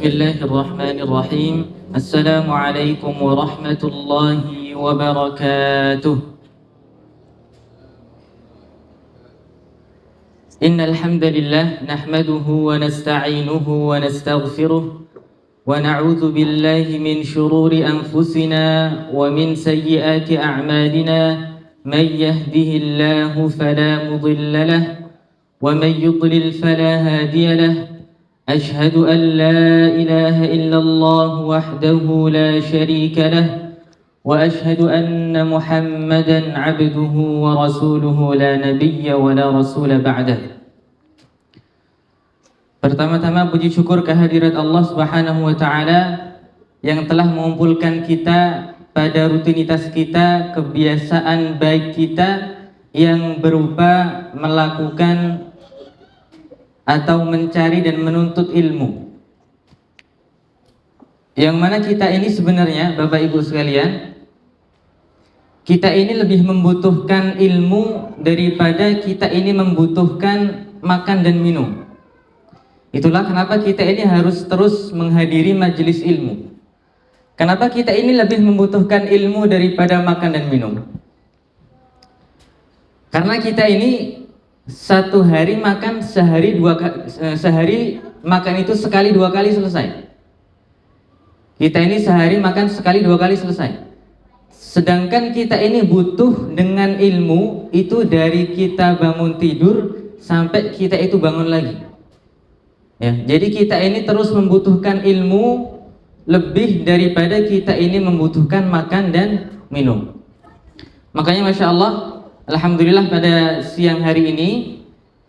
الله الرحمن الرحيم. السلام عليكم ورحمة الله وبركاته. إن الحمد لله نحمده ونستعينه ونستغفره ونعوذ بالله من شرور أنفسنا ومن سيئات أعمالنا. من يهده الله فلا مضل له ومن يضلل فلا هادي له. أشهد أن لا إله إلا الله وحده لا شريك له وأشهد أن محمدا عبده ورسوله لا نبي ولا رسول بعده. Pertama-tama puji syukur kehadirat Allah Subhanahu wa taala yang telah mengumpulkan kita pada rutinitas kita, kebiasaan baik kita yang berupa melakukan atau mencari dan menuntut ilmu. Yang mana kita ini sebenarnya Bapak Ibu sekalian, kita ini lebih membutuhkan ilmu daripada kita ini membutuhkan makan dan minum. Itulah kenapa kita ini harus terus menghadiri majelis ilmu. Kenapa kita ini lebih membutuhkan ilmu daripada makan dan minum? Karena kita ini satu hari makan sehari makan itu sekali dua kali selesai. Kita ini sehari makan sekali dua kali selesai. Sedangkan kita ini butuh dengan ilmu itu dari kita bangun tidur sampai kita itu bangun lagi. Ya, jadi kita ini terus membutuhkan ilmu lebih daripada kita ini membutuhkan makan dan minum. Makanya Masya Allah, Alhamdulillah pada siang hari ini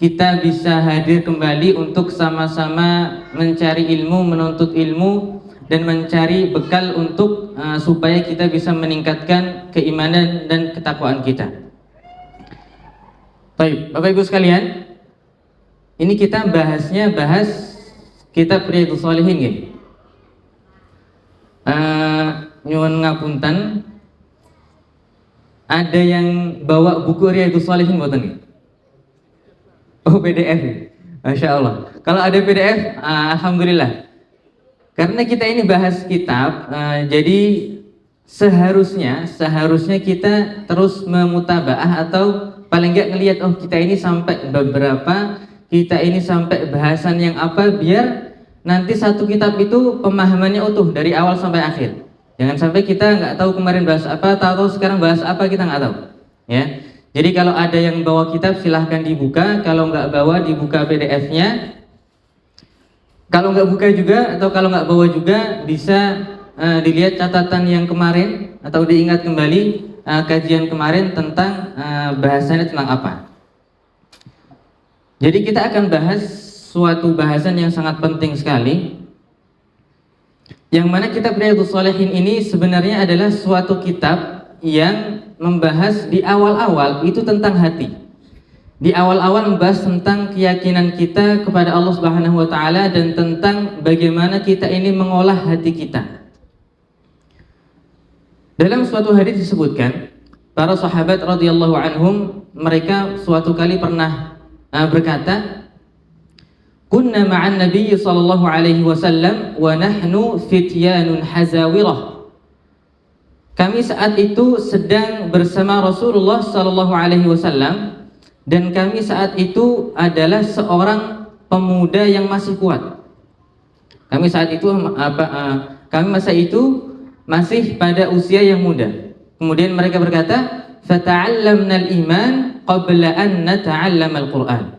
kita bisa hadir kembali untuk sama-sama mencari ilmu, menuntut ilmu dan mencari bekal untuk supaya kita bisa meningkatkan keimanan dan ketakwaan kita. Baik, Bapak Ibu sekalian, ini kita bahas kitab Riyadhus Shalihin nggih. Nyuwun ngapunten, ada yang bawa buku Riyadhus Shalihin mboten nggih? Oh, PDF. Masya Allah. Kalau ada PDF, alhamdulillah. Karena kita ini bahas kitab, jadi seharusnya kita terus memutabaah atau paling enggak ngelihat, oh kita ini sampai beberapa, kita ini sampai bahasan yang apa, biar nanti satu kitab itu pemahamannya utuh dari awal sampai akhir. Jangan sampai kita nggak tahu kemarin bahas apa, tahu sekarang bahas apa, kita nggak tahu. Ya. Jadi kalau ada yang bawa kitab silahkan dibuka, kalau nggak bawa dibuka PDF-nya. Kalau nggak buka juga atau kalau nggak bawa juga bisa dilihat catatan yang kemarin atau diingat kembali kajian kemarin tentang bahasannya tentang apa. Jadi kita akan bahas suatu bahasan yang sangat penting sekali, yang mana kitab Riyadhus Shalihin ini sebenarnya adalah suatu kitab yang membahas di awal-awal itu tentang hati. Di awal-awal membahas tentang keyakinan kita kepada Allah Subhanahu wa taala dan tentang bagaimana kita ini mengolah hati kita. Dalam suatu hadis disebutkan, para sahabat radhiyallahu anhum mereka suatu kali pernah berkata, kunna ma'an Nabi sallallahu alaihi wasallam wa nahnu fityanun hazawirah. Kami saat itu sedang bersama Rasulullah sallallahu alaihi wasallam dan kami saat itu adalah seorang pemuda yang masih kuat. Kami saat itu kami masa itu masih pada usia yang muda. Kemudian mereka berkata, fata'allamna al-iman qabla an nata'allama al-Qur'an.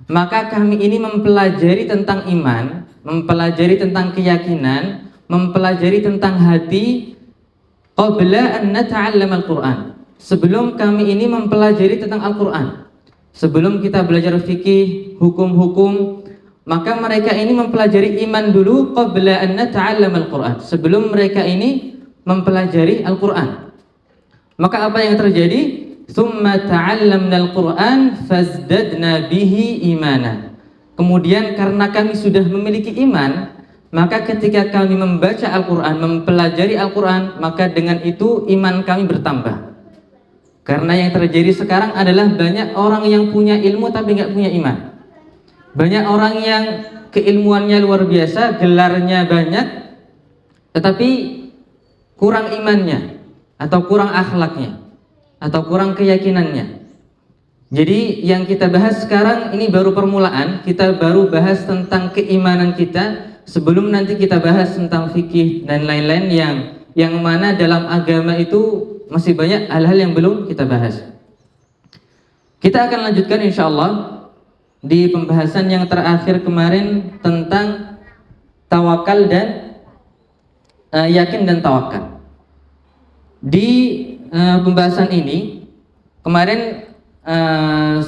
Maka kami ini mempelajari tentang iman, mempelajari tentang keyakinan, mempelajari tentang hati qabla an nata'allama al-Qur'an. Sebelum kami ini mempelajari tentang Al-Qur'an. Sebelum kita belajar fikih, hukum-hukum, maka mereka ini mempelajari iman dulu qabla an nata'allama al-Qur'an. Sebelum mereka ini mempelajari Al-Qur'an. Maka apa yang terjadi? Tsumma ta'allamna al-Qur'an fazdadna bihi imana. Kemudian karena kami sudah memiliki iman, maka ketika kami membaca Al-Qur'an, mempelajari Al-Qur'an, maka dengan itu iman kami bertambah. Karena yang terjadi sekarang adalah banyak orang yang punya ilmu tapi nggak punya iman. Banyak orang yang keilmuannya luar biasa, gelarnya banyak, tetapi kurang imannya, atau kurang akhlaknya, atau kurang keyakinannya. Jadi yang kita bahas sekarang ini baru permulaan, kita baru bahas tentang keimanan kita, sebelum nanti kita bahas tentang fikih dan lain-lain yang mana dalam agama itu masih banyak hal-hal yang belum kita bahas. Kita akan lanjutkan insyaallah di pembahasan yang terakhir kemarin tentang tawakal dan yakin dan tawakal. Di pembahasan ini kemarin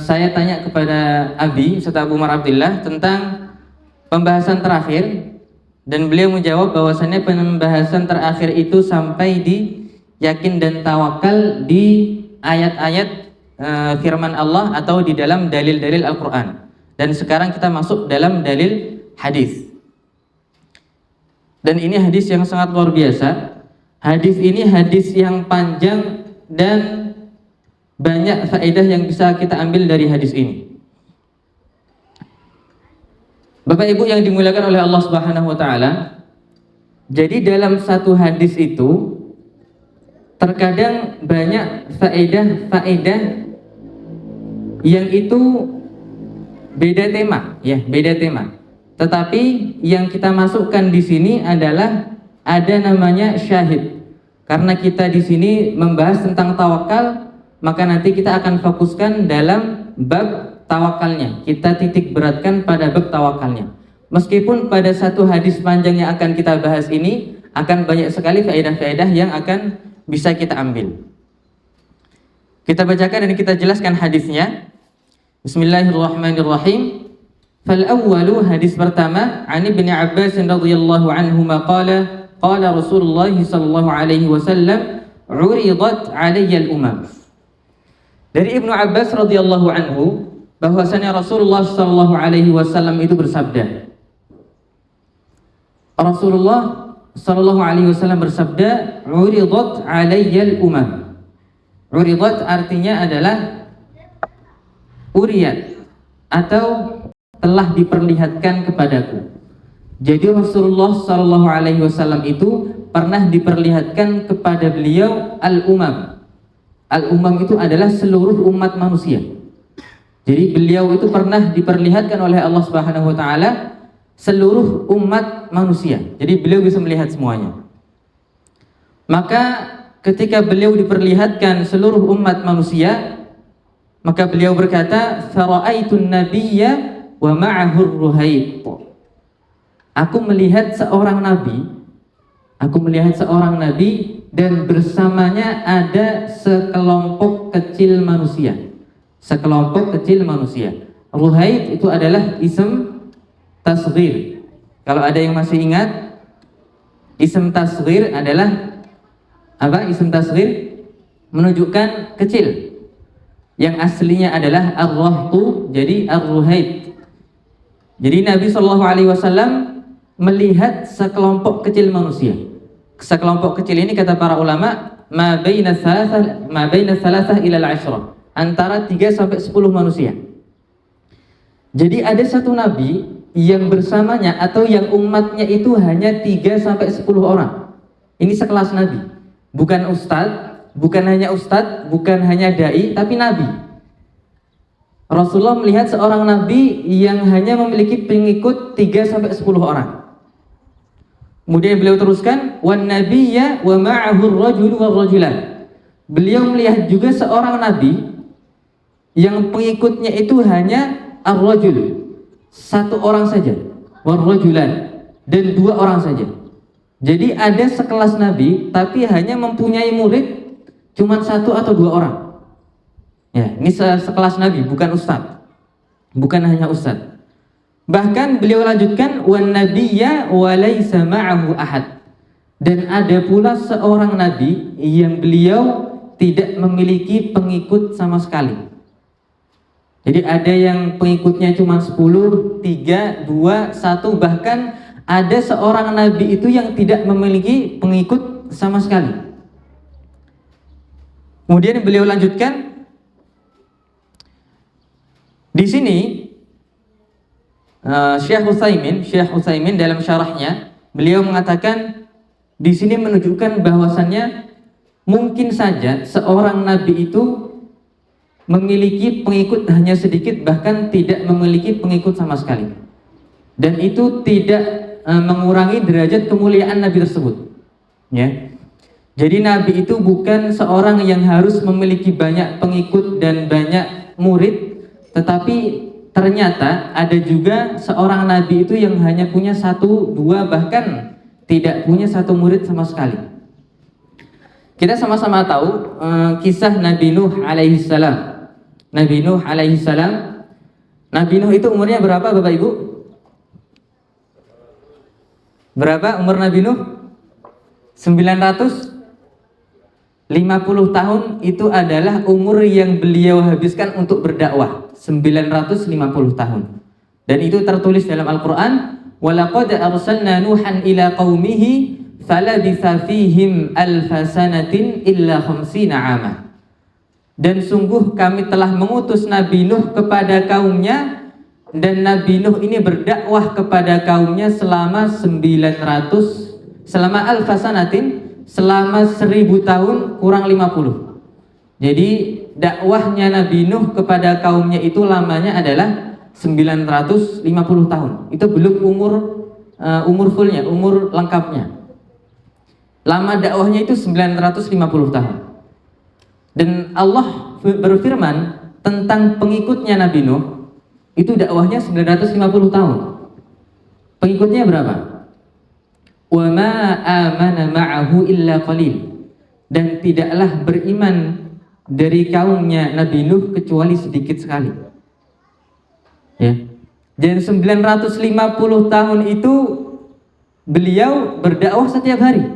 saya tanya kepada Abi Ustaz Abu Umar Abdillah tentang pembahasan terakhir, dan beliau menjawab bahwasannya pembahasan terakhir itu sampai di yakin dan tawakal di ayat-ayat firman Allah atau di dalam dalil-dalil Al-Quran. Dan sekarang kita masuk dalam dalil hadis. Dan ini hadis yang sangat luar biasa. Hadis ini hadis yang panjang dan banyak faedah yang bisa kita ambil dari hadis ini. Bapak Ibu yang dimuliakan oleh Allah Subhanahu wa taala, jadi dalam satu hadis itu terkadang banyak faedah-faedah yang itu beda tema, ya, beda tema. Tetapi yang kita masukkan di sini adalah ada namanya syahid. Karena kita di sini membahas tentang tawakal, maka nanti kita akan fokuskan dalam bab tawakalnya. Kita titik beratkan pada bab tawakalnya. Meskipun pada satu hadis panjang yang akan kita bahas ini akan banyak sekali faedah-faedah yang akan bisa kita ambil. Kita bacakan dan kita jelaskan hadisnya. Bismillahirrahmanirrahim. Fal awwalu, hadis pertama, an Ibnu Abbas radhiyallahu anhuma qala qala Rasulullah sallallahu alaihi wasallam uridat 'alayya al-umam. Dari Ibnu Abbas radhiyallahu anhu bahwasanya Rasulullah sallallahu alaihi wasallam itu bersabda. Rasulullah sallallahu alaihi wasallam bersabda, uridat 'alayya al-umam. Uridat artinya adalah uriyat atau telah diperlihatkan kepadaku. Jadi Rasulullah sallallahu alaihi wasallam itu pernah diperlihatkan kepada beliau al-umam. Al-umam itu adalah seluruh umat manusia. Jadi beliau itu pernah diperlihatkan oleh Allah Subhanahu wa taala seluruh umat manusia. Jadi beliau bisa melihat semuanya. Maka ketika beliau diperlihatkan seluruh umat manusia, maka beliau berkata, "Fara'aitun nabiyya wa ma'ahu ar-ruhayt." Aku melihat seorang nabi dan bersamanya ada sekelompok kecil manusia. Ruhayt itu adalah ism tasghir. Kalau ada yang masih ingat, ism tasghir adalah apa? Ism tasghir menunjukkan kecil. Yang aslinya adalah ar-rahtu, jadi ar-ruhayt. Jadi Nabi SAW melihat sekelompok kecil manusia. Sekelompok kecil ini kata para ulama ma baina thalathah ila al-'ashrah, antara 3 sampai 10 manusia. Jadi ada satu nabi yang bersamanya atau yang umatnya itu hanya 3 sampai 10 orang. Ini sekelas nabi. Bukan ustadz, bukan hanya dai, tapi nabi. Rasulullah melihat seorang nabi yang hanya memiliki pengikut 3 sampai 10 orang. Kemudian beliau teruskan, wan nabiyya wa ma'ahu ar-rajul war-rajulan. Beliau melihat juga seorang nabi yang pengikutnya itu hanya ar-rajul, 1 orang saja, war-rajulan, dan 2 orang saja. Jadi ada sekelas nabi tapi hanya mempunyai murid cuma 1 atau 2 orang. Ya, ini sekelas nabi, bukan ustadz, bukan hanya ustadz. Bahkan beliau lanjutkan, wan nabiyya wa laisa ma'ahu ahad. Dan ada pula seorang nabi yang beliau tidak memiliki pengikut sama sekali. Jadi ada yang pengikutnya cuma 10, 3, 2, 1, bahkan ada seorang nabi itu yang tidak memiliki pengikut sama sekali. Kemudian beliau lanjutkan, di sini Syekh Utsaimin dalam syarahnya beliau mengatakan di sini menunjukkan bahwasannya mungkin saja seorang nabi itu memiliki pengikut hanya sedikit, bahkan tidak memiliki pengikut sama sekali, dan itu tidak mengurangi derajat kemuliaan nabi tersebut, ya. Jadi nabi itu bukan seorang yang harus memiliki banyak pengikut dan banyak murid, tetapi ternyata ada juga seorang nabi itu yang hanya punya 1, 2, bahkan tidak punya 1 murid sama sekali. Kita sama-sama tahu kisah Nabi Nuh alaihi salam. Nabi Nuh alaihi salam. Nabi Nuh itu umurnya berapa Bapak Ibu? Berapa umur Nabi Nuh? 950 tahun itu adalah umur yang beliau habiskan untuk berdakwah. 950 tahun. Dan itu tertulis dalam Al-Quran. Walaqad arsalna Nuhan ila qaumihi falabitha fihim alfa sanatin illa 50 'ama. Dan sungguh kami telah mengutus Nabi Nuh kepada kaumnya, dan Nabi Nuh ini berdakwah kepada kaumnya selama alfa sanatin, selama 1000 tahun kurang 50. Jadi dakwahnya Nabi Nuh kepada kaumnya itu lamanya adalah 950 tahun. Itu belum umur fullnya, umur lengkapnya. Lama dakwahnya itu 950 tahun. Dan Allah berfirman tentang pengikutnya Nabi Nuh, itu dakwahnya 950 tahun. Pengikutnya berapa? Wa ma amana ma'ahu illa qalil. Dan tidaklah beriman dari kaumnya Nabi Nuh kecuali sedikit sekali. Ya. Dan 950 tahun itu beliau berdakwah setiap hari.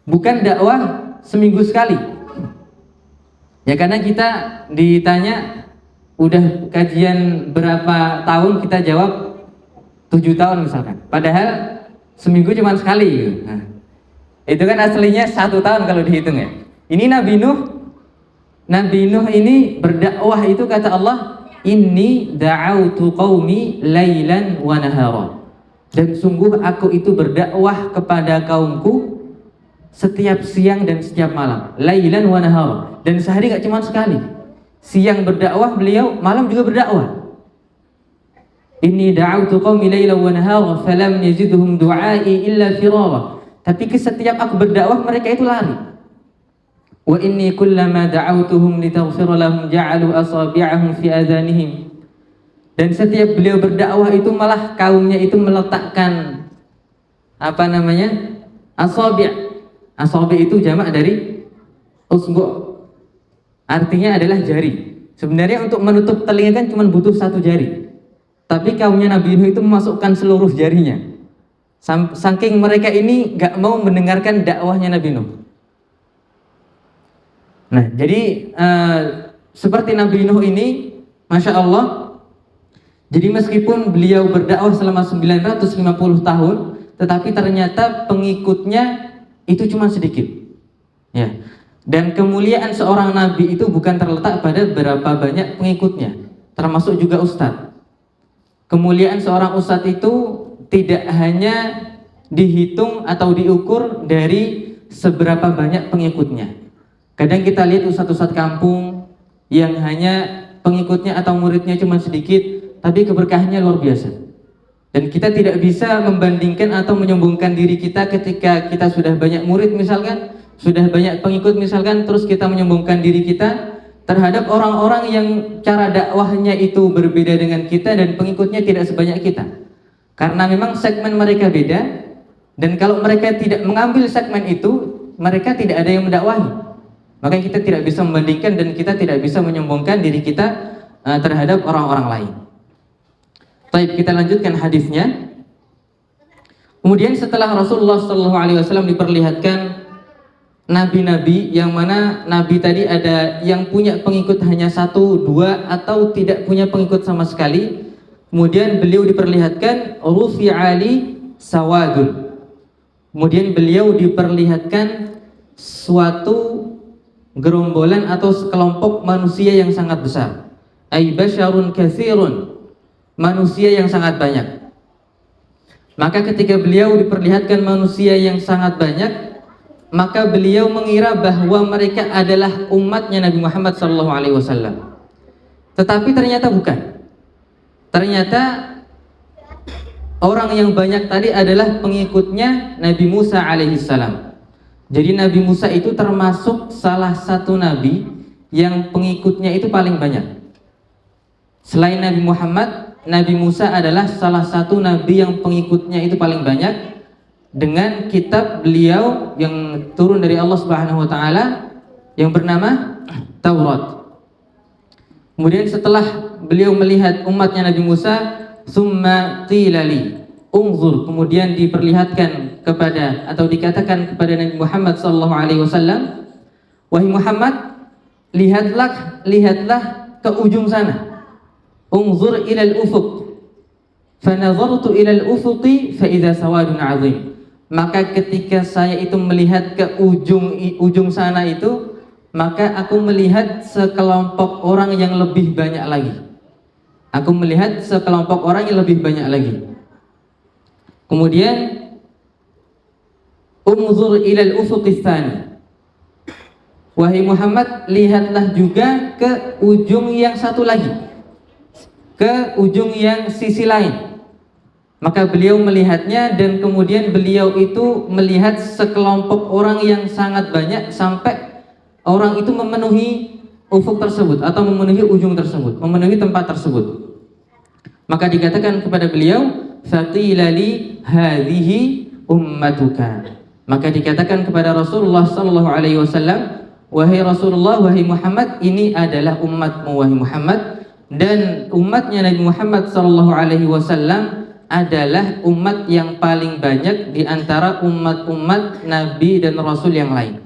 Bukan dakwah seminggu sekali. Ya, karena kita ditanya udah kajian berapa tahun, kita jawab 7 tahun misalkan. Padahal seminggu cuma sekali gitu. Nah, itu kan aslinya 1 tahun kalau dihitung ya. Ini Nabi Nuh ini berdakwah itu kata Allah, inni da'autu qaumi lailan wa nahara. Dan sungguh aku itu berdakwah kepada kaumku setiap siang dan setiap malam. Lailan wa nahara. Dan sehari gak cuma sekali. Siang berdakwah beliau, malam juga berdakwah. Inni da'autu qaumi lailan wa nahara falam yazidhum du'ai illa firara. Tapi setiap aku berdakwah mereka itu lari. Wa inni kullama da'autuhum litaghfir lahum ja'alu asabi'ahum fi adhanihim. Dan setiap beliau berdakwah itu malah kaumnya itu meletakkan asabi'. Asabi' itu jamak dari usbu'. Artinya adalah jari. Sebenarnya untuk menutup telinga kan cuma butuh 1 jari. Tapi kaumnya Nabi Nuh itu memasukkan seluruh jarinya. Saking mereka ini gak mau mendengarkan dakwahnya Nabi Nuh. Nah, jadi seperti Nabi Nuh ini, Masya Allah, jadi meskipun beliau berdakwah selama 950 tahun, tetapi ternyata pengikutnya itu cuma sedikit. Ya. Dan kemuliaan seorang nabi itu bukan terletak pada berapa banyak pengikutnya, termasuk juga ustadz. Kemuliaan seorang ustadz itu tidak hanya dihitung atau diukur dari seberapa banyak pengikutnya. Kadang kita lihat ustadz-ustadz kampung yang hanya pengikutnya atau muridnya cuma sedikit, tapi keberkahannya luar biasa. Dan kita tidak bisa membandingkan atau menyombongkan diri kita ketika kita sudah banyak murid misalkan, sudah banyak pengikut misalkan, terus kita menyombongkan diri kita terhadap orang-orang yang cara dakwahnya itu berbeda dengan kita dan pengikutnya tidak sebanyak kita. Karena memang segmen mereka beda, dan kalau mereka tidak mengambil segmen itu, mereka tidak ada yang mendakwahi. Maka kita tidak bisa membandingkan dan kita tidak bisa menyombongkan diri kita terhadap orang-orang lain. Baik, kita lanjutkan hadisnya. Kemudian setelah Rasulullah SAW diperlihatkan nabi-nabi, yang mana nabi tadi ada yang punya pengikut hanya 1, 2 atau tidak punya pengikut sama sekali. Kemudian beliau diperlihatkan rufi'ali sawadun. Kemudian beliau diperlihatkan suatu gerombolan atau sekelompok manusia yang sangat besar. Ay basyarun katsirun. manusia yang sangat banyak. Maka ketika beliau diperlihatkan manusia yang sangat banyak, maka beliau mengira bahwa mereka adalah umatnya Nabi Muhammad SAW. Tetapi ternyata bukan. Ternyata orang yang banyak tadi adalah pengikutnya Nabi Musa alaihissalam. Jadi Nabi Musa itu termasuk salah satu nabi yang pengikutnya itu paling banyak. Selain Nabi Muhammad, Nabi Musa adalah salah satu nabi yang pengikutnya itu paling banyak, dengan kitab beliau yang turun dari Allah Subhanahu wa taala yang bernama Taurat. Kemudian setelah beliau melihat umatnya Nabi Musa, summa qila li unzur, kemudian diperlihatkan kepada atau dikatakan kepada Nabi Muhammad sallallahu alaihi wasallam, wahai Muhammad, lihatlah ke ujung sana. Unzur ila al-ufuq. Fanadhartu ila al-ufuqi fa idza sawadun 'azim. Maka ketika saya itu melihat ke ujung sana itu, maka aku melihat sekelompok orang yang lebih banyak lagi. Aku melihat sekelompok orang yang lebih banyak lagi. Kemudian unzur ila al-ufuqi tsani. Wahai Muhammad, lihatlah juga ke ujung yang satu lagi, ke ujung yang sisi lain. Maka beliau melihatnya, dan kemudian beliau itu melihat sekelompok orang yang sangat banyak, sampai orang itu memenuhi ufuk tersebut atau memenuhi ujung tersebut, memenuhi tempat tersebut. Maka dikatakan kepada beliau, faqila li hadhihi ummatuka. Maka dikatakan kepada Rasulullah sallallahu alaihi wasallam, wahai Rasulullah, wahai Muhammad, ini adalah umatmu wahai Muhammad. Dan umatnya Nabi Muhammad sallallahu alaihi wasallam adalah umat yang paling banyak di antara umat-umat Nabi dan Rasul yang lain.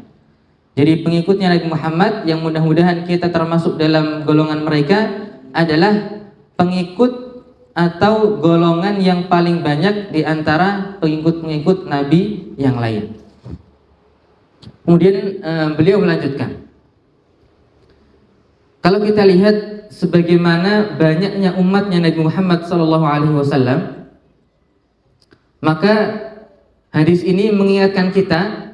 Jadi pengikutnya Nabi Muhammad, yang mudah-mudahan kita termasuk dalam golongan mereka, adalah pengikut atau golongan yang paling banyak di antara pengikut-pengikut Nabi yang lain. Kemudian beliau melanjutkan, kalau kita lihat sebagaimana banyaknya umatnya Nabi Muhammad SAW, maka hadis ini mengingatkan kita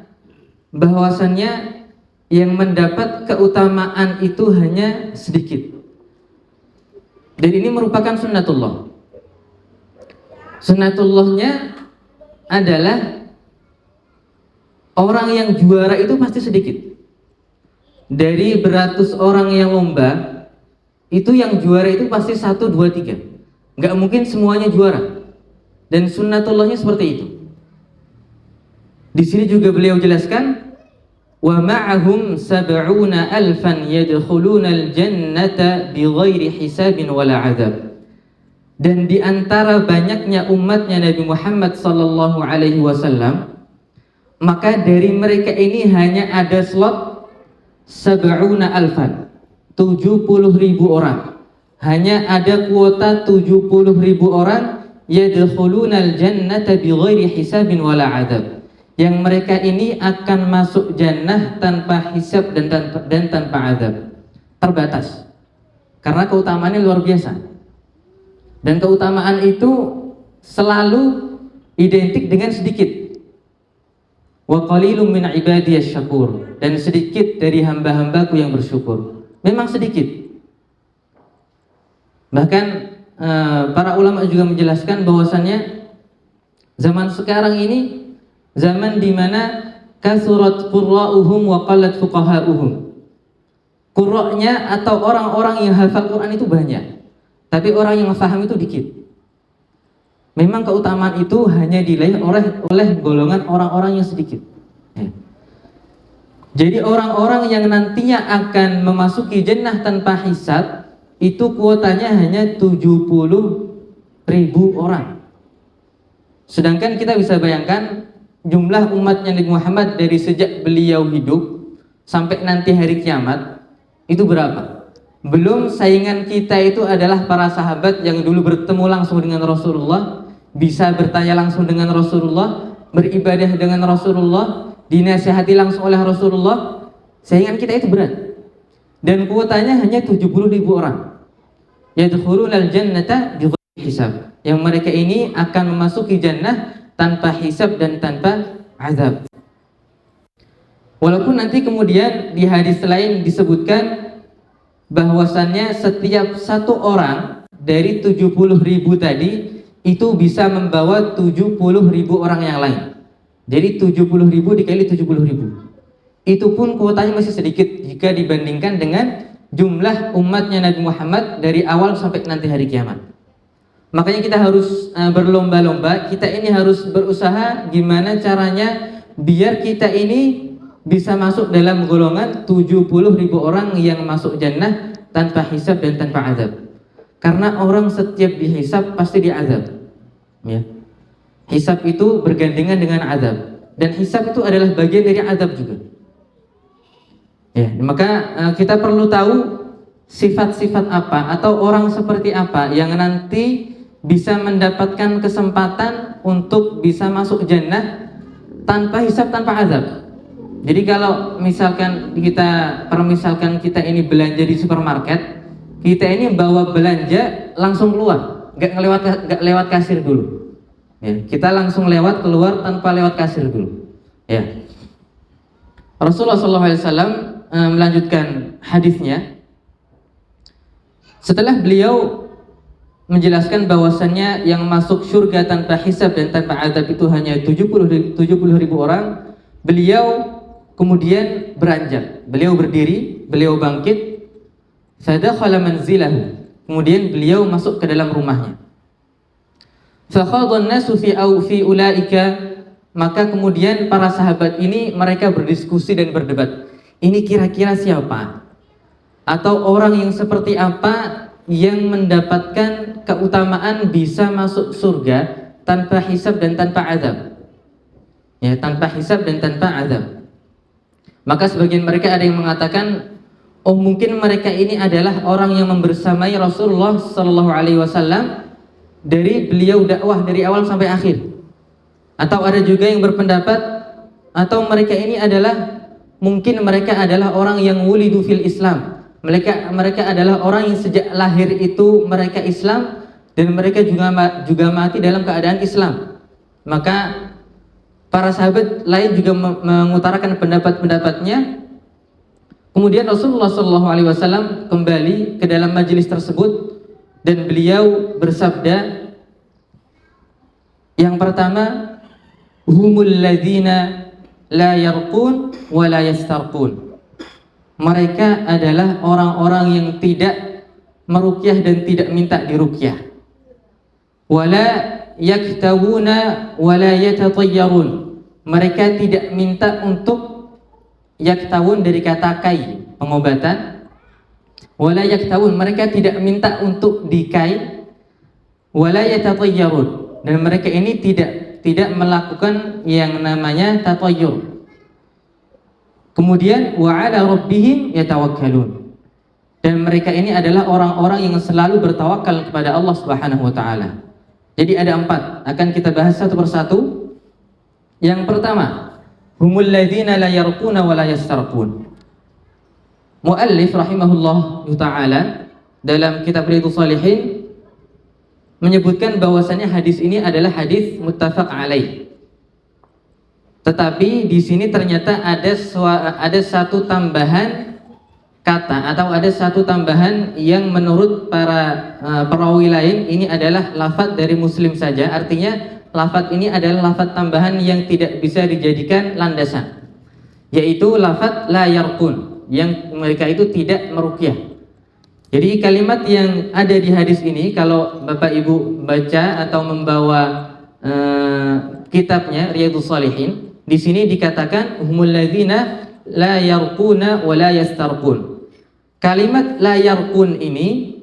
bahwasannya yang mendapat keutamaan itu hanya sedikit. Dan ini merupakan sunnatullah. Sunnatullahnya adalah orang yang juara itu pasti sedikit. Dari beratus orang yang lomba, itu yang juara itu pasti 1, 2, 3. Nggak mungkin semuanya juara. Dan sunnatullahnya seperti itu. Di sini juga beliau jelaskan, wa ma'ahum sab'una alfan yadkhuluna al-jannata bighairi hisabin wala 'adzab. Dan di antara banyaknya umatnya Nabi Muhammad sallallahu alaihi wasallam, maka dari mereka ini hanya ada slot sab'una alfan, 70.000 orang. Hanya ada kuota 70.000 orang, yadkhulunal jannata bighairi hisabin wala 'adzab. Yang mereka ini akan masuk jannah tanpa hisab dan tanpa azab. Terbatas. Karena keutamaannya luar biasa. Dan keutamaan itu selalu identik dengan sedikit. Wa qalilum min ibadiyasy syakur. Dan sedikit dari hamba-hambaku yang bersyukur. Memang sedikit. Bahkan para ulama juga menjelaskan bahwasannya zaman sekarang ini zaman di mana kasurat qurra'uhum wa qallat fuqaha'uhum. Qurra'nya atau orang-orang yang hafal Quran itu banyak, tapi orang yang paham itu dikit. Memang keutamaan itu hanya diraih oleh golongan orang-orang yang sedikit. Jadi orang-orang yang nantinya akan memasuki jannah tanpa hisab, itu kuotanya hanya 70.000 orang. Sedangkan kita bisa bayangkan jumlah umatnya Nabi Muhammad dari sejak beliau hidup sampai nanti hari kiamat itu berapa? Belum saingan kita itu adalah para sahabat yang dulu bertemu langsung dengan Rasulullah, bisa bertanya langsung dengan Rasulullah, beribadah dengan Rasulullah, dinasihati langsung oleh Rasulullah. Saingan kita itu berat. Dan kuotanya hanya 70.000 orang. Yadkhulunal jannata hisab. Yang mereka ini akan memasuki jannah tanpa hisab dan tanpa azab. Walaupun nanti kemudian di hadis lain disebutkan bahwasannya setiap satu orang dari 70.000 tadi itu bisa membawa 70.000 orang yang lain. Jadi 70.000 dikali 70.000. Itu pun kuotanya masih sedikit jika dibandingkan dengan jumlah umatnya Nabi Muhammad dari awal sampai nanti hari kiamat. Makanya kita harus berlomba-lomba, kita ini harus berusaha gimana caranya biar kita ini bisa masuk dalam golongan 70.000 orang yang masuk jannah tanpa hisab dan tanpa azab. Karena orang setiap dihisab pasti diazab. Ya. Hisab itu bergandengan dengan azab, dan hisab itu adalah bagian dari azab juga. Ya, maka kita perlu tahu sifat-sifat apa atau orang seperti apa yang nanti bisa mendapatkan kesempatan untuk bisa masuk jannah tanpa hisab, tanpa azab. Jadi kalau misalkan kita ini belanja di supermarket, kita ini bawa belanja langsung keluar, nggak lewat kasir dulu. Ya, kita langsung keluar tanpa lewat kasir dulu. Ya. Rasulullah SAW melanjutkan hadisnya setelah beliau menjelaskan bahwasannya yang masuk surga tanpa hisab dan tanpa azab itu hanya 70.000 orang. Beliau kemudian beranjak, beliau berdiri, beliau bangkit, fadakhala manzilahu. Kemudian beliau masuk ke dalam rumahnya. Fakhadha an-nasu fi ulaika, maka kemudian para sahabat ini mereka berdiskusi dan berdebat. Ini kira-kira siapa? Atau orang yang seperti apa yang mendapatkan keutamaan bisa masuk surga tanpa hisab dan tanpa azab? Ya, tanpa hisab dan tanpa azab. Maka sebagian mereka ada yang mengatakan, oh mungkin mereka ini adalah orang yang membersamai Rasulullah Sallallahu Alaihi Wasallam dari beliau dakwah dari awal sampai akhir. Atau ada juga yang berpendapat, atau mereka ini adalah mungkin mereka adalah orang yang wulidu fil Islam. Mereka adalah orang yang sejak lahir itu mereka Islam dan mereka juga mati dalam keadaan Islam. Maka para sahabat lain juga mengutarakan pendapat-pendapatnya. Kemudian Rasulullah SAW kembali ke dalam majelis tersebut dan beliau bersabda, yang pertama, humul ladzina la yarqun wa la yastarqun. Mereka adalah orang-orang yang tidak meruqyah dan tidak minta diruqyah. Wala yaktawuna wala yatatayyarun. Mereka tidak minta untuk yaktawun dari kata kai, pengobatan. Wala yaktawun, mereka tidak minta untuk dikai. Wala yatatayyarun, dan mereka ini tidak melakukan yang namanya tatayyur. Kemudian wa ala rabbihim yatawakkalun, dan mereka ini adalah orang-orang yang selalu bertawakal kepada Allah Subhanahu wa taala. Jadi ada 4, akan kita bahas satu persatu. Yang pertama, humul ladzina la yarquna wa la yastarqun. Muallif rahimahullah taala dalam kitab Riyadhus Shalihin menyebutkan bahwasannya hadis ini adalah hadis muttafaq alaih. Tetapi di sini ternyata ada satu tambahan kata atau ada satu tambahan yang menurut para perawi lain ini adalah lafaz dari Muslim saja. Artinya lafaz ini adalah lafaz tambahan yang tidak bisa dijadikan landasan, yaitu lafaz la yarqun, yang mereka itu tidak meruqyah. Jadi kalimat yang ada di hadis ini kalau Bapak Ibu baca atau membawa kitabnya Riyadhus Shalihin, di sini dikatakan humul ladzina la yarquna wa la yastarqun. Kalimat la yarqun ini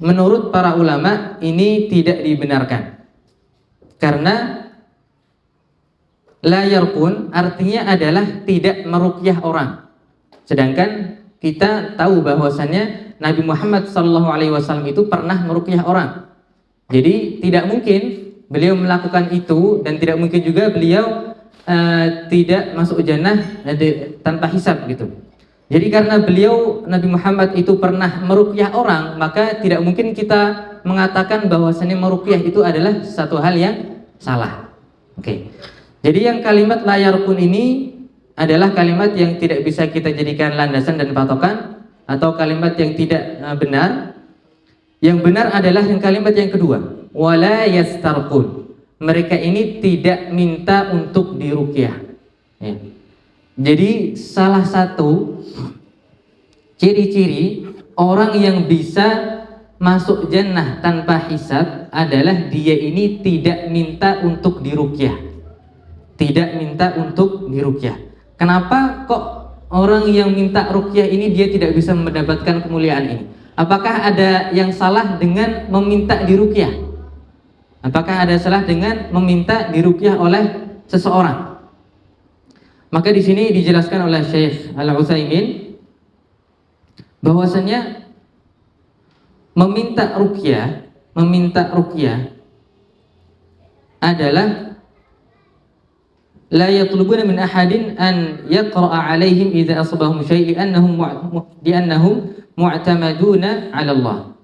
menurut para ulama ini tidak dibenarkan. Karena la yarqun artinya adalah tidak meruqyah orang. Sedangkan kita tahu bahwasannya Nabi Muhammad SAW itu pernah meruqyah orang. Jadi tidak mungkin beliau melakukan itu, dan tidak mungkin juga beliau tidak masuk jannah tanpa hisab gitu. Jadi karena beliau Nabi Muhammad itu pernah meruqyah orang, maka tidak mungkin kita mengatakan bahwasanya meruqyah itu adalah satu hal yang salah. Oke. Jadi yang kalimat la yarqun ini adalah kalimat yang tidak bisa kita jadikan landasan dan patokan, atau kalimat yang tidak benar. Yang benar adalah yang kalimat yang kedua, wala yastarqun. Mereka ini tidak minta untuk diruqyah. Ya. Jadi salah satu ciri-ciri orang yang bisa masuk jannah tanpa hisab adalah dia ini tidak minta untuk diruqyah. Tidak minta untuk diruqyah. Kenapa kok orang yang minta ruqyah ini dia tidak bisa mendapatkan kemuliaan ini? Apakah ada yang salah dengan meminta diruqyah? Apakah ada salah dengan meminta diruqyah oleh seseorang? Maka di sini dijelaskan oleh Syekh Al-Utsaimin bahwasanya meminta ruqyah adalah la yatlubuna min ahadin an yaqra'a alaihim idza asabahum syai'an annahum mu'tamaduna 'ala Allah.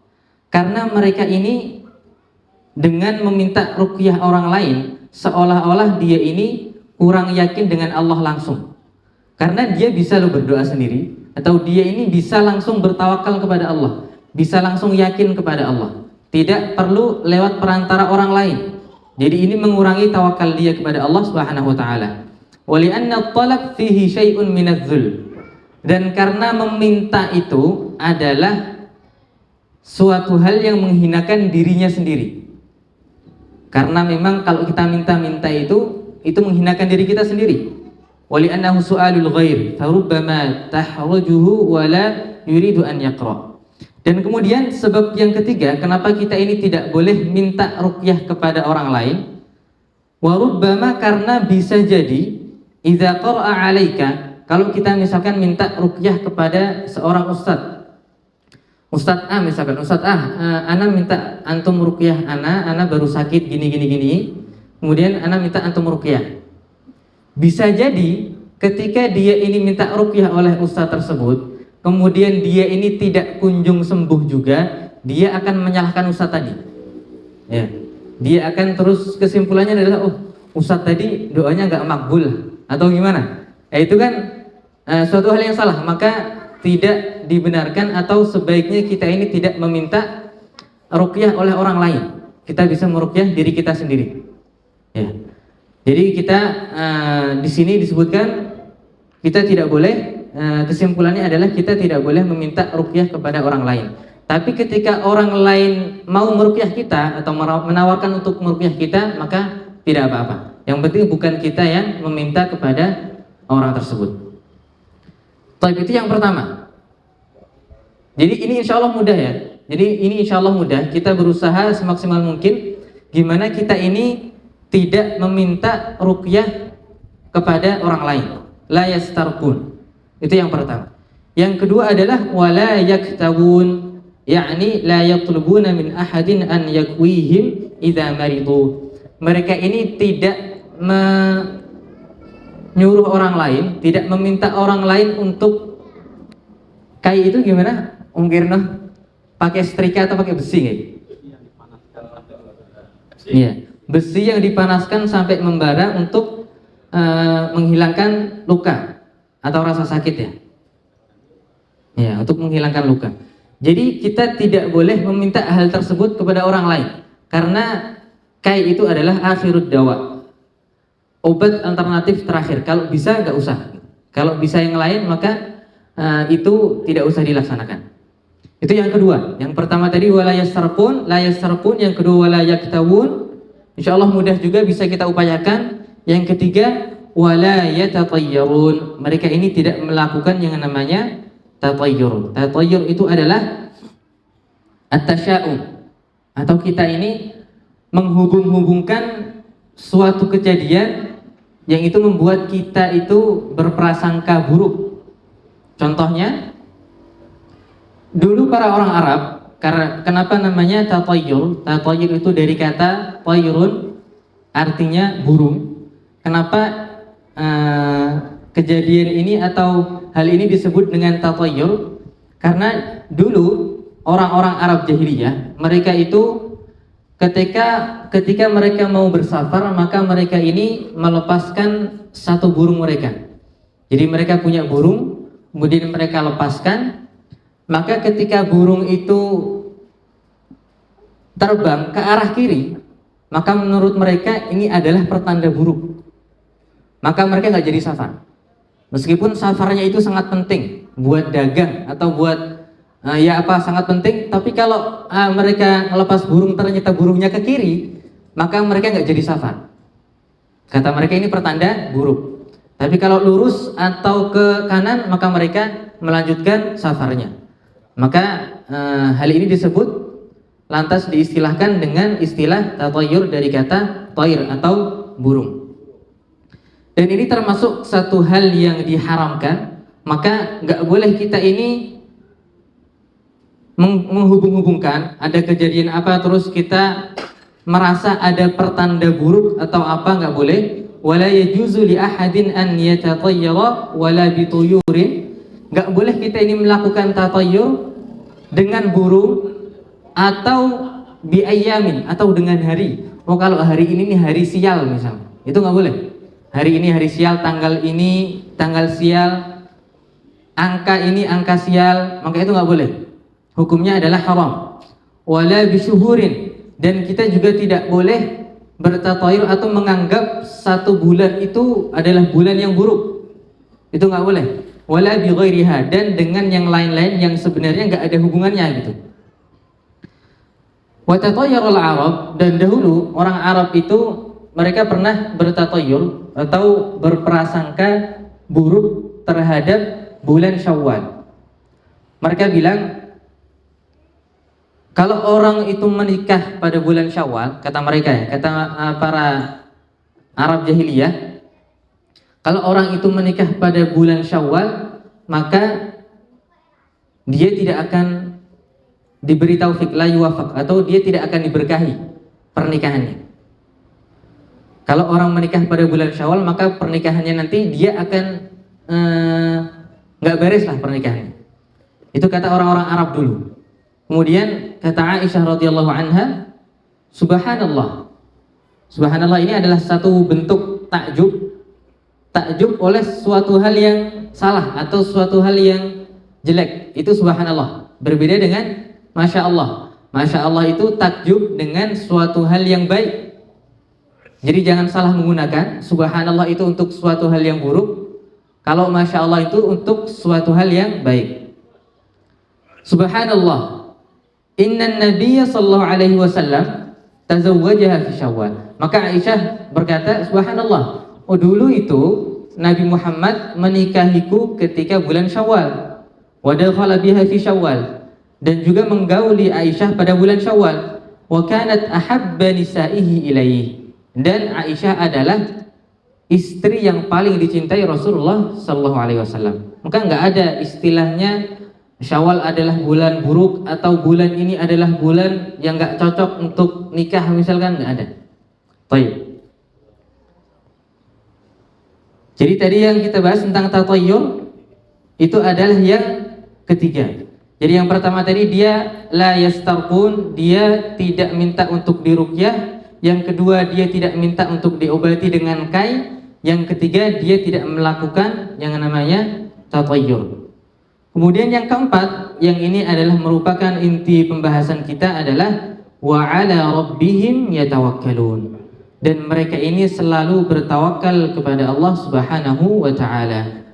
Karena mereka ini dengan meminta ruqyah orang lain seolah-olah dia ini kurang yakin dengan Allah langsung. Karena dia bisa berdoa sendiri, atau dia ini bisa langsung bertawakal kepada Allah, bisa langsung yakin kepada Allah, tidak perlu lewat perantara orang lain. Jadi ini mengurangi tawakal dia kepada Allah Subhanahu wa taala. Wa li'anna at-talab fihi syai'un minadz-dzul. Dan karena meminta itu adalah suatu hal yang menghinakan dirinya sendiri. Karena memang kalau kita minta-minta itu menghinakan diri kita sendiri. Wa li'annahu su'alul ghair, farubbama tahrajuhu wa la yuridu an yaqra'. Dan kemudian sebab yang ketiga, kenapa kita ini tidak boleh minta ruqyah kepada orang lain? Warubbama, karena bisa jadi idza qara'a 'alaika, kalau kita misalkan minta ruqyah kepada seorang Ustadz A misalkan, Ustadz A, ana minta antum ruqyah ana baru sakit gini. Kemudian ana minta antum ruqyah. Bisa jadi ketika dia ini minta ruqyah oleh ustadz tersebut, kemudian dia ini tidak kunjung sembuh juga, dia akan menyalahkan ustadz tadi. Ya. Dia akan terus kesimpulannya adalah, ustadz tadi doanya nggak makbul atau gimana. Itu kan suatu hal yang salah, maka tidak dibenarkan, atau sebaiknya kita ini tidak meminta ruqyah oleh orang lain. Kita bisa meruqyah diri kita sendiri. Ya. Jadi kita di sini disebutkan kita tidak boleh, kesimpulannya adalah kita tidak boleh meminta ruqyah kepada orang lain. Tapi ketika orang lain mau meruqyah kita atau menawarkan untuk meruqyah kita, maka tidak apa-apa. Yang penting bukan kita yang meminta kepada orang tersebut. Itu yang pertama. Jadi ini insya Allah mudah ya. Jadi ini insya Allah mudah. Kita berusaha semaksimal mungkin gimana kita ini tidak meminta ruqyah kepada orang lain. La yastarqun. Itu yang pertama. Yang kedua adalah wala yaktawun, yakni la yatlubuna min ahadin an yakwihim idza maridu. Mereka ini tidak menyuruh orang lain, tidak meminta orang lain untuk kayak itu gimana? Ungkirno pakai setrika atau pakai besi ya? Iya, besi yang dipanaskan sampai membara untuk menghilangkan luka atau rasa sakit ya. Ya, untuk menghilangkan luka. Jadi kita tidak boleh meminta hal tersebut kepada orang lain, karena kai itu adalah akhirud dawa, obat alternatif terakhir. Kalau bisa nggak usah. Kalau bisa yang lain maka itu tidak usah dilaksanakan. Itu yang kedua. Yang pertama tadi wala yastarqun, la yastarqun. Yang kedua wala yaktawun. Insyaallah mudah juga bisa kita upayakan. Yang ketiga wala yatatayyarun. Mereka ini tidak melakukan yang namanya tatayyur. Tatayyur itu adalah at-tasya'um, atau kita ini menghubung-hubungkan suatu kejadian yang itu membuat kita itu berprasangka buruk. Contohnya, dulu para orang Arab, karena kenapa namanya tatayyur? Tatayyur itu dari kata tayrun, artinya burung. Kenapa kejadian ini atau hal ini disebut dengan tatayyur? Karena dulu orang-orang Arab jahiliyah, mereka itu ketika mereka mau bersafar, maka mereka ini melepaskan satu burung mereka. Jadi mereka punya burung, kemudian mereka lepaskan, maka ketika burung itu terbang ke arah kiri, maka menurut mereka ini adalah pertanda buruk. Maka mereka nggak jadi safar. Meskipun safarnya itu sangat penting buat dagang atau buat sangat penting, tapi kalau mereka lepas burung ternyata burungnya ke kiri, maka mereka nggak jadi safar. Kata mereka ini pertanda buruk. Tapi kalau lurus atau ke kanan, maka mereka melanjutkan safarnya. Maka hal ini disebut lantas diistilahkan dengan istilah tatayyur dari kata thair atau burung. Dan ini termasuk satu hal yang diharamkan, maka nggak boleh kita ini menghubung-hubungkan ada kejadian apa terus kita merasa ada pertanda buruk atau apa, nggak boleh. Wala yajuzu li ahadin an yatatayyara wala bituyurin. Nggak boleh kita ini melakukan tatayyur dengan burung atau biayamin atau dengan hari. Oh, kalau hari ini nih hari sial misalnya, itu nggak boleh. Hari ini hari sial, tanggal ini tanggal sial, angka ini angka sial, maka itu nggak boleh. Hukumnya adalah haram. Wala bisyuhurin, dan kita juga tidak boleh bertatayur atau menganggap satu bulan itu adalah bulan yang buruk. Itu nggak boleh. Wala bi ghairiha, dan dengan yang lain-lain yang sebenarnya nggak ada hubungannya gitu. Wa tatayyarul Arab, dan dahulu orang Arab itu mereka pernah bertatayur atau berprasangka buruk terhadap bulan Syawal. Mereka bilang kalau orang itu menikah pada bulan Syawal, kata mereka ya, kata para Arab jahiliyah, kalau orang itu menikah pada bulan Syawal, maka dia tidak akan diberi taufik, la yuwafaq, atau dia tidak akan diberkahi pernikahannya. Kalau orang menikah pada bulan Syawal, maka pernikahannya nanti dia akan nggak beres lah pernikahannya. Itu kata orang-orang Arab dulu. Kemudian kata Aisyah radhiyallahu anha, subhanallah. Subhanallah ini adalah satu bentuk takjub oleh suatu hal yang salah atau suatu hal yang jelek. Itu subhanallah. Berbeda dengan masya Allah. Masya Allah itu takjub dengan suatu hal yang baik. Jadi jangan salah menggunakan. Subhanallah itu untuk suatu hal yang buruk. Kalau masya Allah itu untuk suatu hal yang baik. Subhanallah, inna nabiyya sallallahu alaihi wasallam tazawwajaha fi Syawal. Maka Aisyah berkata, subhanallah, oh dulu itu Nabi Muhammad menikahiku ketika bulan Syawal. Wa dakhala biha fi Syawal, dan juga menggauli Aisyah pada bulan Syawal. Wa kanat ahabba nisaihi ilaihi, dan Aisyah adalah istri yang paling dicintai Rasulullah sallallahu alaihi wasallam. Maka nggak ada istilahnya Syawal adalah bulan buruk atau bulan ini adalah bulan yang nggak cocok untuk nikah misalkan, nggak ada. Baik. Jadi tadi yang kita bahas tentang tatayyur itu adalah yang ketiga. Jadi yang pertama tadi dia la yastarqun, dia tidak minta untuk diruqyah. Yang kedua dia tidak minta untuk diobati dengan kai. Yang ketiga dia tidak melakukan yang namanya tatayyur. Kemudian yang keempat, yang ini adalah merupakan inti pembahasan kita adalah wa 'ala rabbihim yatawakkalun. Dan mereka ini selalu bertawakal kepada Allah Subhanahu wa taala.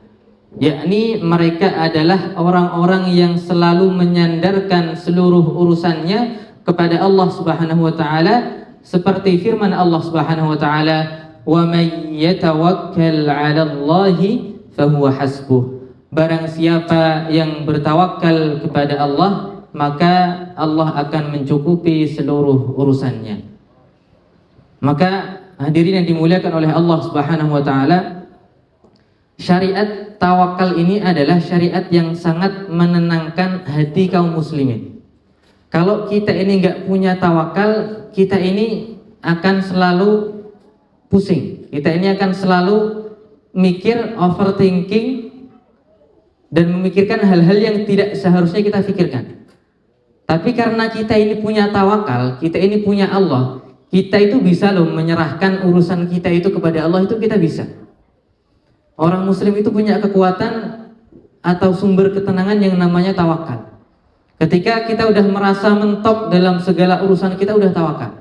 Yakni mereka adalah orang-orang yang selalu menyandarkan seluruh urusannya kepada Allah Subhanahu wa taala, seperti firman Allah Subhanahu wa taala, "Wa may yatawakkal 'ala Allahi fahuwa hasbuh." Barang siapa yang bertawakal kepada Allah, maka Allah akan mencukupi seluruh urusannya. Maka hadirin yang dimuliakan oleh Allah Subhanahu wa taala, syariat tawakal ini adalah syariat yang sangat menenangkan hati kaum muslimin. Kalau kita ini nggak punya tawakal, kita ini akan selalu pusing. Kita ini akan selalu mikir, overthinking, dan memikirkan hal-hal yang tidak seharusnya kita pikirkan. Tapi karena kita ini punya tawakal, kita ini punya Allah, kita itu bisa loh menyerahkan urusan kita itu kepada Allah, itu kita bisa. Orang muslim itu punya kekuatan atau sumber ketenangan yang namanya tawakal. Ketika kita udah merasa mentok dalam segala urusan, kita udah tawakal.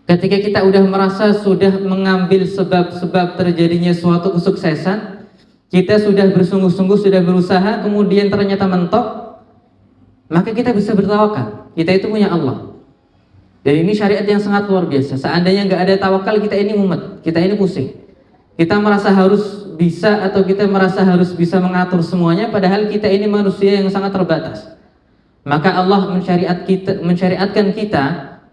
Ketika kita udah merasa sudah mengambil sebab-sebab terjadinya suatu kesuksesan, kita sudah bersungguh-sungguh, sudah berusaha, kemudian ternyata mentok, maka kita bisa bertawakal. Kita itu punya Allah. Dan ini syariat yang sangat luar biasa. Seandainya nggak ada tawakal, kita ini mumet, kita ini pusing. Kita merasa harus bisa atau kita merasa harus bisa mengatur semuanya, padahal kita ini manusia yang sangat terbatas. Maka Allah mensyariatkan kita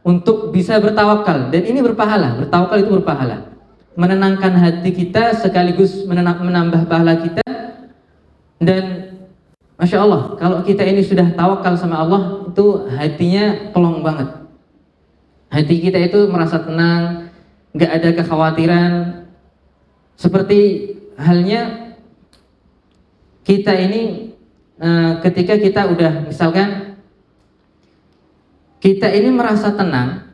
untuk bisa bertawakal, dan ini berpahala. Bertawakal itu berpahala, menenangkan hati kita sekaligus menambah pahala kita. Dan Masya Allah, kalau kita ini sudah tawakal sama Allah, itu hatinya plong banget. Hati kita itu merasa tenang, gak ada kekhawatiran. Seperti halnya kita ini ketika kita udah, misalkan kita ini merasa tenang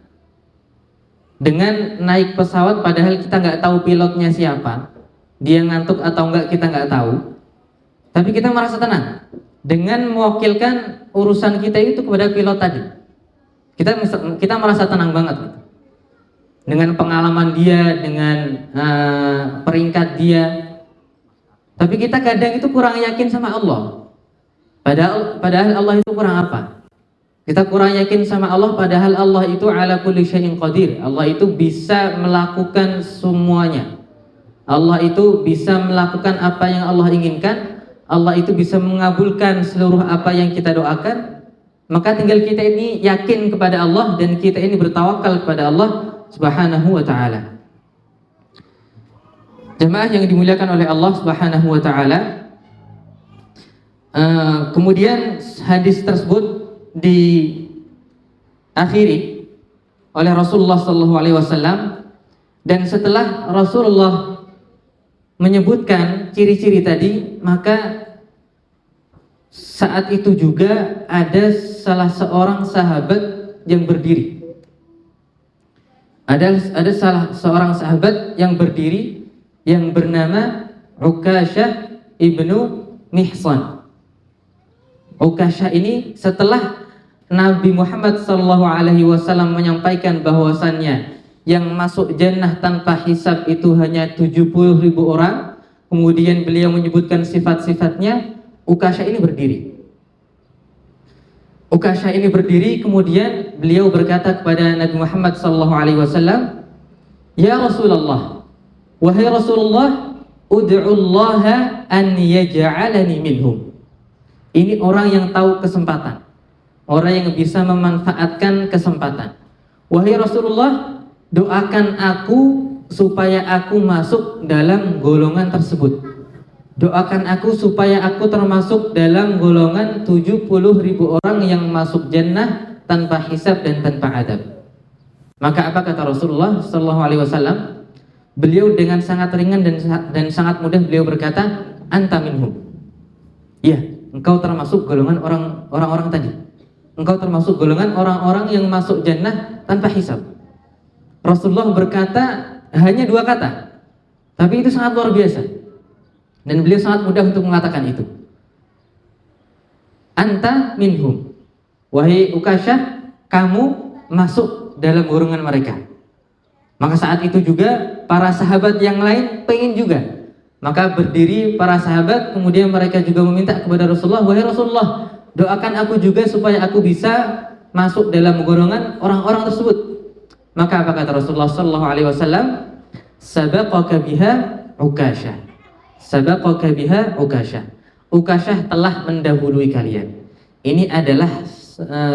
dengan naik pesawat, padahal kita nggak tahu pilotnya siapa, dia ngantuk atau enggak kita nggak tahu, tapi kita merasa tenang dengan mewakilkan urusan kita itu kepada pilot tadi. Kita merasa tenang banget gitu. Dengan pengalaman dia, dengan peringkat dia. Tapi kita kadang itu kurang yakin sama Allah. Padahal Allah itu kurang apa? Kita kurang yakin sama Allah, padahal Allah itu ala kulli syai'in qadir. Allah itu bisa melakukan semuanya. Allah itu bisa melakukan apa yang Allah inginkan. Allah itu bisa mengabulkan seluruh apa yang kita doakan. Maka tinggal kita ini yakin kepada Allah, dan kita ini bertawakal kepada Allah Subhanahu wa ta'ala. Jemaah yang dimuliakan oleh Allah Subhanahu wa ta'ala, kemudian hadis tersebut diakhiri oleh Rasulullah SAW, dan setelah Rasulullah menyebutkan ciri-ciri tadi, maka saat itu juga ada salah seorang sahabat yang berdiri. Ada salah seorang sahabat yang berdiri yang bernama Ukasyah ibnu Mihsan. Ukasyah ini setelah Nabi Muhammad SAW menyampaikan bahwasannya yang masuk jannah tanpa hisab itu hanya 70.000 orang, kemudian beliau menyebutkan sifat-sifatnya, Ukasyah ini berdiri. Ukasyah ini berdiri, kemudian beliau berkata kepada Nabi Muhammad SAW, "Ya Rasulullah, wahai Rasulullah, ud'ullaha an yaj'alani minhum." Ini orang yang tahu kesempatan, orang yang bisa memanfaatkan kesempatan. Wahai Rasulullah, doakan aku supaya aku masuk dalam golongan tersebut. Doakan aku supaya aku termasuk dalam golongan 70.000 orang yang masuk jannah tanpa hisab dan tanpa adab. Maka apa kata Rasulullah SAW? Beliau dengan sangat ringan dan sangat mudah beliau berkata, "Anta minhum." Ya, engkau termasuk golongan orang-orang tadi. Engkau termasuk golongan orang-orang yang masuk jannah tanpa hisab. Rasulullah berkata hanya 2 kata, tapi itu sangat luar biasa. Dan beliau sangat mudah untuk mengatakan itu. Anta minhum. Wahai Ukasyah, kamu masuk dalam golongan mereka. Maka saat itu juga para sahabat yang lain pengen juga. Maka berdiri para sahabat, kemudian mereka juga meminta kepada Rasulullah, "Wahai Rasulullah, doakan aku juga supaya aku bisa masuk dalam golongan orang-orang tersebut." Maka apa kata Rasulullah SAW? "Sabaqaka biha Ukasyah." Sabaqaka biha Ukasyah. Ukasyah telah mendahului kalian. Ini adalah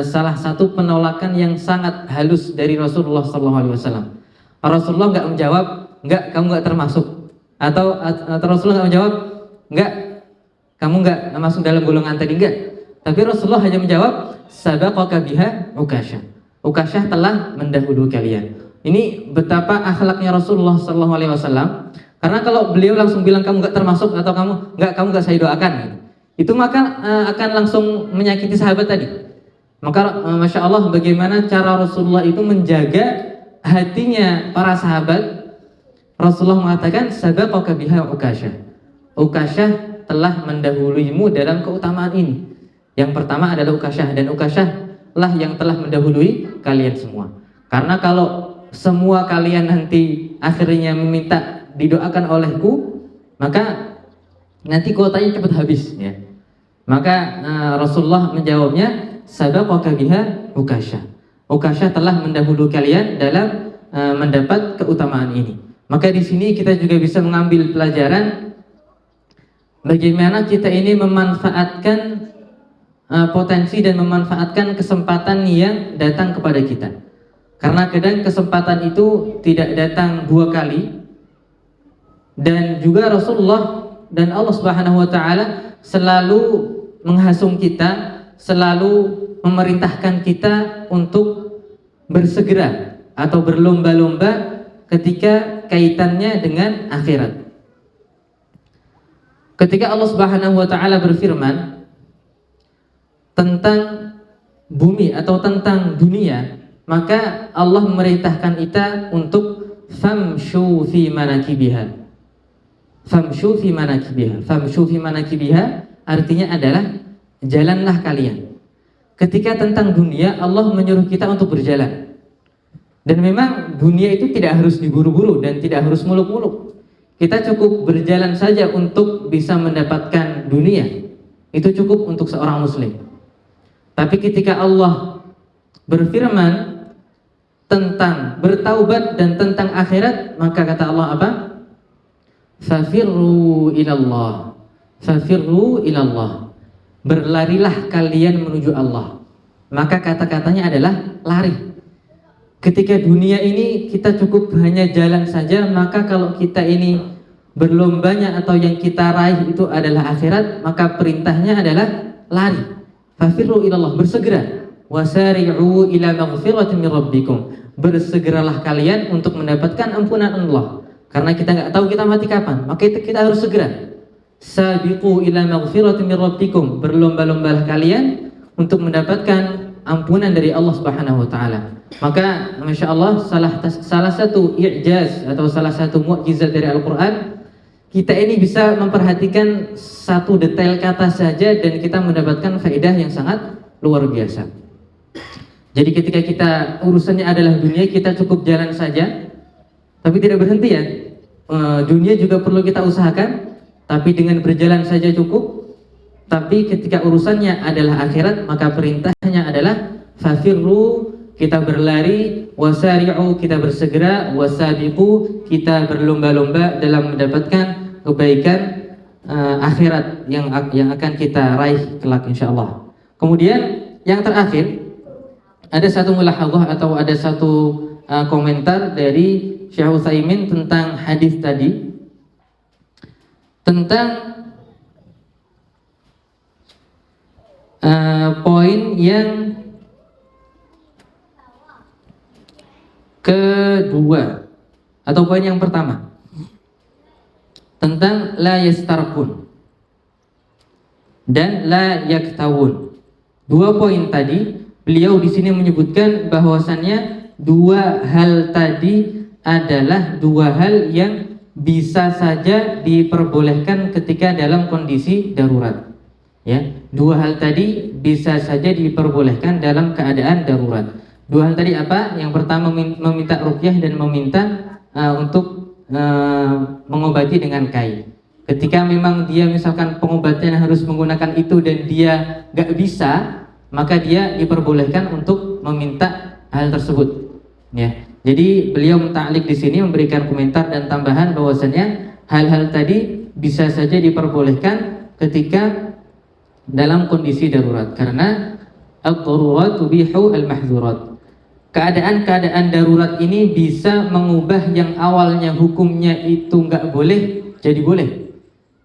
salah satu penolakan yang sangat halus dari Rasulullah SAW. Rasulullah nggak menjawab, "Enggak, kamu nggak termasuk." Atau Rasulullah nggak menjawab, "Enggak, kamu nggak masuk dalam golongan tadi." Enggak. Tapi Rasulullah hanya menjawab, "Sabaqaka biha Ukasyah." Ukasyah telah mendahului kalian. Ini betapa akhlaknya Rasulullah SAW. Karena kalau beliau langsung bilang kamu nggak termasuk atau kamu nggak saya doakan, itu maka akan langsung menyakiti sahabat tadi. Maka Masya Allah bagaimana cara Rasulullah itu menjaga hatinya para sahabat. Rasulullah mengatakan sabaqaka biha Ukasyah. Ukasyah telah mendahuluimu dalam keutamaan ini. Yang pertama adalah Ukasyah, dan Ukasyah lah yang telah mendahului kalian semua. Karena kalau semua kalian nanti akhirnya meminta didoakan olehku, maka nanti kuotanya cepat habis ya. Maka Rasulullah menjawabnya sabaqaka biha Ukasyah. Ukasyah telah mendahului kalian dalam mendapat keutamaan ini. Maka di sini kita juga bisa mengambil pelajaran bagaimana kita ini memanfaatkan potensi dan memanfaatkan kesempatan yang datang kepada kita. Karena kadang kesempatan itu tidak datang dua kali, dan juga Rasulullah dan Allah Subhanahu wa taala selalu menghasung kita, selalu memerintahkan kita untuk bersegera atau berlomba-lomba ketika kaitannya dengan akhirat. Ketika Allah Subhanahu wa taala berfirman tentang bumi atau tentang dunia, maka Allah memerintahkan kita untuk famshu fi manakibiha. Famshu fi manakibiha. Famshu fi manakibiha artinya adalah jalanlah kalian. Ketika tentang dunia, Allah menyuruh kita untuk berjalan. Dan memang dunia itu tidak harus diburu-buru dan tidak harus muluk-muluk. Kita cukup berjalan saja untuk bisa mendapatkan dunia. Itu cukup untuk seorang muslim. Tapi ketika Allah berfirman tentang bertaubat dan tentang akhirat, maka kata Allah apa? Fafirru ilallah. Fafirru ilallah. Berlarilah kalian menuju Allah. Maka kata-katanya adalah lari. Ketika dunia ini kita cukup hanya jalan saja, maka kalau kita ini berlombanya atau yang kita raih itu adalah akhirat, maka perintahnya adalah lari. Fafirru ilallah, bersegera. Wasari'u ila maghfiratin min rabbikum. Bersegeralah kalian untuk mendapatkan ampunan Allah. Karena kita nggak tahu kita mati kapan, maka kita harus segera. Sabiqu ila maghfiratin min rabbikum. Berlomba-lombalah kalian untuk mendapatkan ampunan dari Allah Subhanahu wa taala. Maka Masya Allah salah satu i'jaz atau salah satu mukjizat dari Al-Quran, kita ini bisa memperhatikan satu detail kata saja dan kita mendapatkan faedah yang sangat luar biasa. Jadi ketika kita urusannya adalah dunia, kita cukup jalan saja, tapi tidak berhenti ya. Dunia juga perlu kita usahakan, tapi dengan berjalan saja cukup. Tapi ketika urusannya adalah akhirat, maka perintahnya adalah fafirru, kita berlari, wasari'u, kita bersegera, wasabiqu, kita berlomba-lomba dalam mendapatkan kebaikan akhirat yang akan kita raih kelak insyaallah. Kemudian yang terakhir, ada satu mulahadzah atau ada satu komentar dari Syekh Utsaimin tentang hadis tadi, tentang poin yang kedua atau poin yang pertama tentang la yastarqun dan la yaktawun. Dua poin tadi beliau di sini menyebutkan bahwasannya dua hal tadi adalah dua hal yang bisa saja diperbolehkan ketika dalam kondisi darurat. Ya, dua hal tadi bisa saja diperbolehkan dalam keadaan darurat. Dua hal tadi apa? Yang pertama meminta ruqyah dan meminta untuk mengobati dengan kai. Ketika memang dia misalkan pengobatan harus menggunakan itu dan dia gak bisa, maka dia diperbolehkan untuk meminta hal tersebut. Ya, jadi beliau menta'liq di sini memberikan komentar dan tambahan bahwasanya hal-hal tadi bisa saja diperbolehkan ketika dalam kondisi darurat, karena ad-darurat tubihu al-mahzurat. Keadaan-keadaan darurat ini bisa mengubah yang awalnya hukumnya itu nggak boleh jadi boleh.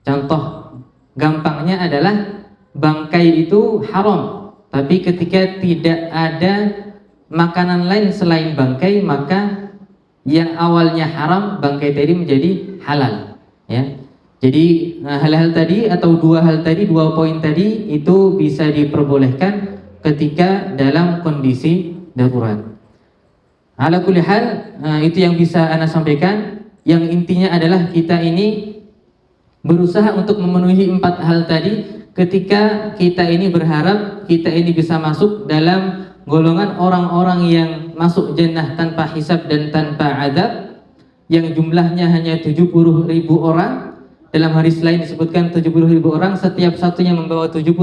Contoh gampangnya adalah bangkai itu haram, tapi ketika tidak ada makanan lain selain bangkai, maka yang awalnya haram bangkai tadi menjadi halal. Ya. Jadi hal-hal tadi atau dua hal tadi, dua poin tadi itu bisa diperbolehkan ketika dalam kondisi darurat. Ala kulli hal, itu yang bisa ana sampaikan. Yang intinya adalah kita ini berusaha untuk memenuhi 4 hal tadi ketika kita ini berharap kita ini bisa masuk dalam golongan orang-orang yang masuk jannah tanpa hisab dan tanpa adab, yang jumlahnya hanya 70.000 orang. Dalam hadis lain disebutkan 70.000 orang, setiap satunya membawa 70.000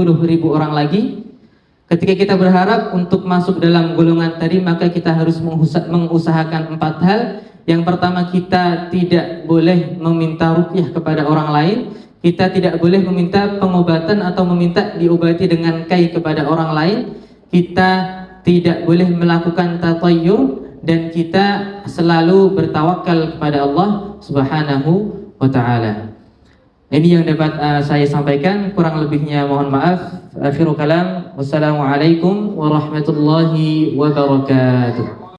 orang lagi. Ketika kita berharap untuk masuk dalam golongan tadi, maka kita harus mengusahakan 4 hal. Yang pertama, kita tidak boleh meminta ruqyah kepada orang lain. Kita tidak boleh meminta pengobatan atau meminta diobati dengan kai kepada orang lain. Kita tidak boleh melakukan tatayyur, dan kita selalu bertawakal kepada Allah Subhanahu wa ta'ala. Ini yang dapat saya sampaikan, kurang lebihnya mohon maaf. Akhirul kalam, wassalamualaikum warahmatullahi wabarakatuh.